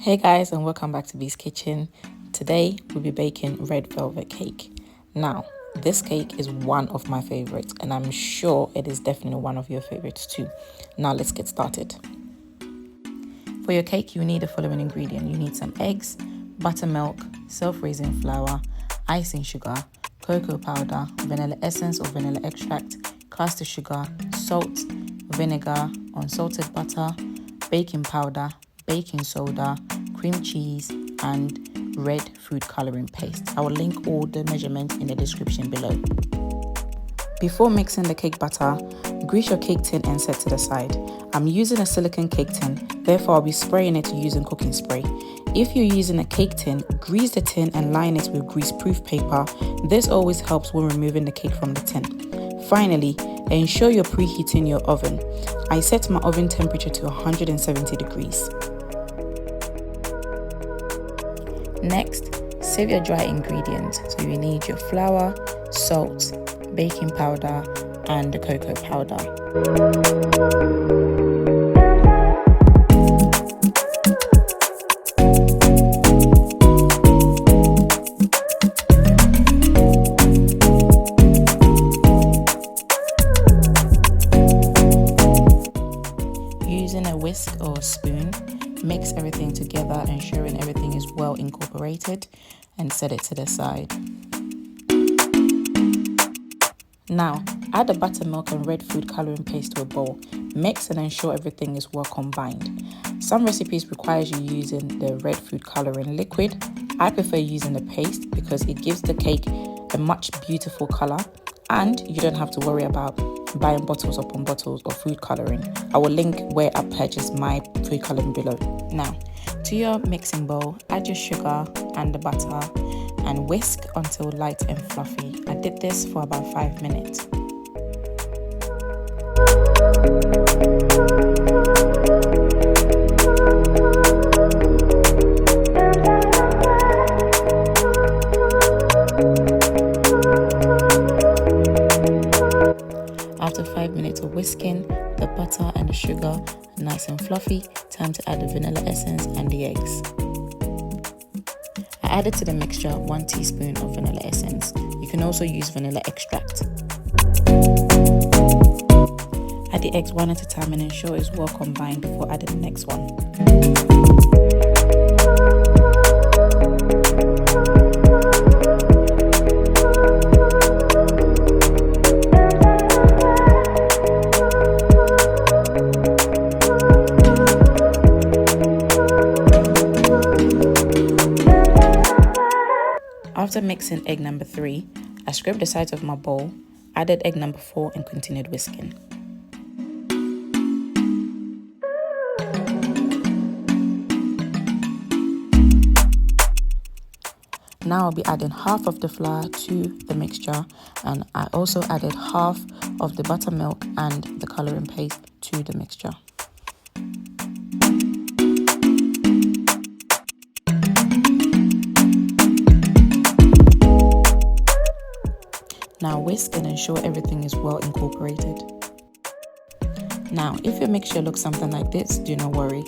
Hey guys, and welcome back to Bee's Kitchen. Today we'll be baking red velvet cake. Now, this cake is one of my favorites, and I'm sure it is definitely one of your favorites too. Now let's get started. For your cake, you need the following ingredient. You need some eggs, buttermilk, self-raising flour, icing sugar, cocoa powder, vanilla essence or vanilla extract, caster sugar, salt, vinegar, unsalted butter, baking powder, baking soda, cream cheese, and red food coloring paste. I will link all the measurements in the description below. Before mixing the cake batter, grease your cake tin and set to the side. I'm using a silicone cake tin, therefore I'll be spraying it using cooking spray. If you're using a cake tin, grease the tin and line it with grease-proof paper. This always helps when removing the cake from the tin. Finally, ensure you're preheating your oven. I set my oven temperature to 170 degrees. Next, save your dry ingredients. So you need your flour, salt, baking powder, and the cocoa powder. Using a whisk or a spoon, mix everything together, ensuring everything is well incorporated, and set it to the side. Now, add the buttermilk and red food coloring paste to a bowl. Mix and ensure everything is well combined. Some recipes require you using the red food coloring liquid. I prefer using the paste because it gives the cake a much beautiful color, and you don't have to worry about buying bottles upon bottles of food coloring. I will link where I purchased my food coloring below. Now, to your mixing bowl, add your sugar and the butter and whisk until light and fluffy. I did this for about 5 minutes. After 5 minutes of whisking, the butter and the sugar are nice and fluffy. Time to add the vanilla essence and the eggs. I added to the mixture 1 teaspoon of vanilla essence. You can also use vanilla extract. Add the eggs one at a time and ensure it's well combined before adding the next one. After mixing egg number 3, I scraped the sides of my bowl, added egg number 4 and continued whisking. Now I'll be adding half of the flour to the mixture, and I also added half of the buttermilk and the coloring paste to the mixture. Now whisk and ensure everything is well incorporated. Now, if your mixture looks something like this, do not worry.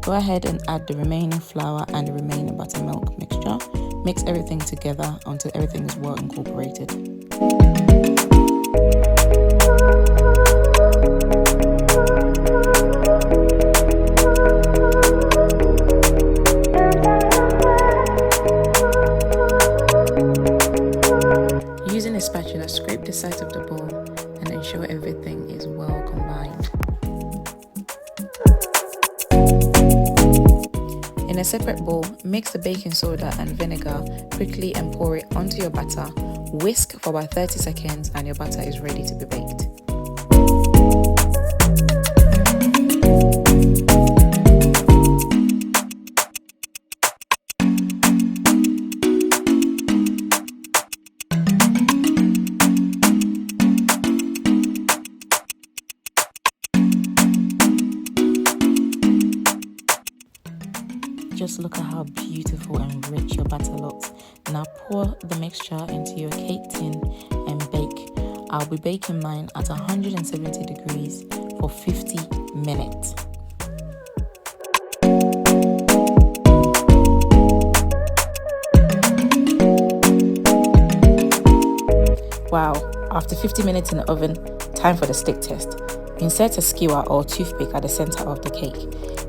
Go ahead and add the remaining flour and the remaining buttermilk mixture. Mix everything together until everything is well incorporated. Using a spatula, scrape the sides of the bowl and ensure everything is well combined. In a separate bowl, mix the baking soda and vinegar quickly and pour it onto your batter. Whisk for about 30 seconds and your batter is ready to be baked. Just look at how beautiful and rich your batter looks. Now pour the mixture into your cake tin and bake. I'll be baking mine at 170 degrees for 50 minutes. After 50 minutes in the oven, time for the stick test. Insert a skewer or toothpick at the center of the cake.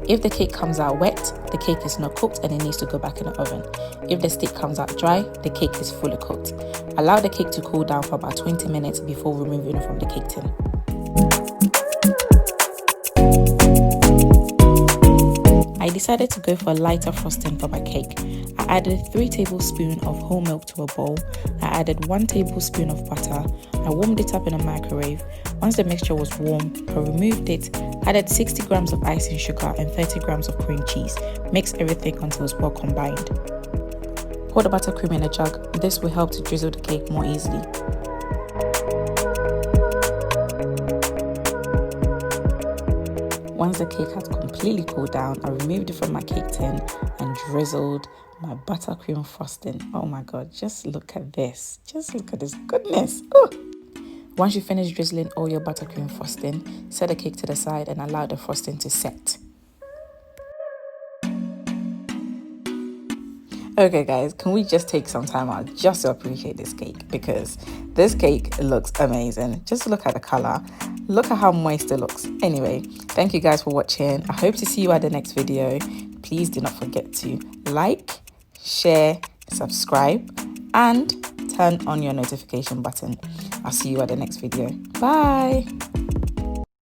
If the cake comes out wet, the cake is not cooked and it needs to go back in the oven. If the stick comes out dry, the cake is fully cooked. Allow the cake to cool down for about 20 minutes before removing it from the cake tin. I decided to go for a lighter frosting for my cake. I added 3 tablespoons of whole milk to a bowl. I added 1 tablespoon of butter. I warmed it up in a microwave. Once the mixture was warm, I removed it, added 60 grams of icing sugar and 30 grams of cream cheese. Mix everything until it's well combined. Pour the buttercream in a jug. This will help to drizzle the cake more easily. Once the cake has completely cooled down, I removed it from my cake tin and drizzled my buttercream frosting. Oh my god, just look at this. Just look at this goodness. Ooh. Once you finish drizzling all your buttercream frosting, set the cake to the side and allow the frosting to set. Okay guys, can we just take some time out just to appreciate this cake? Because this cake looks amazing. Just look at the color. Look at how moist it looks. Anyway, thank you guys for watching. I hope to see you at the next video. Please do not forget to like, share, subscribe, and turn on your notification button. I'll see you at the next video. Bye.